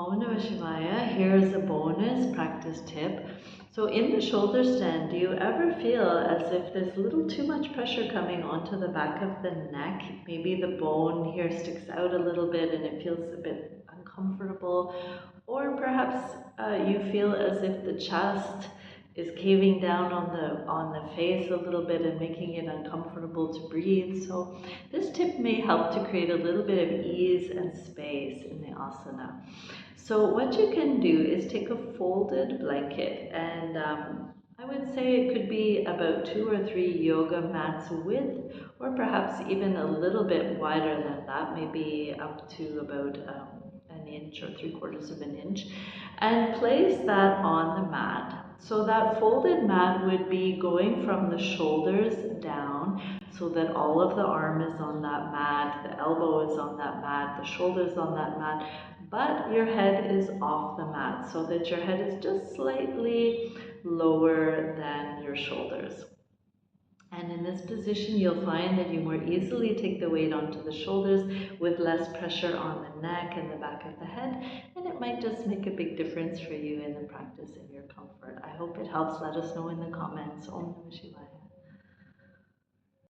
Om Namah Shivaya. Here's a bonus practice tip. So in the shoulder stand, do you ever feel as if there's a little too much pressure coming onto the back of the neck? Maybe the bone here sticks out a little bit and it feels a bit uncomfortable. Or perhaps you feel as if the chest is caving down on the face a little bit and making it uncomfortable to breathe. So this tip may help to create a little bit of ease and space in the asana. So what you can do is take a folded blanket, and I would say it could be about 2 or 3 yoga mats width, or perhaps even a little bit wider than that, maybe up to about an inch or 3/4 of an inch, and place that on the mat. So that folded mat would be going from the shoulders down, so that all of the arm is on that mat, the elbow is on that mat, the shoulders on that mat, but your head is off the mat, so that your head is just slightly lower than your shoulders. And in this position, you'll find that you more easily take the weight onto the shoulders with less pressure on the neck and the back of the head, and it might just make a big difference for you in the practice and your comfort. I hope it helps. Let us know in the comments. Om Namah Shivaya.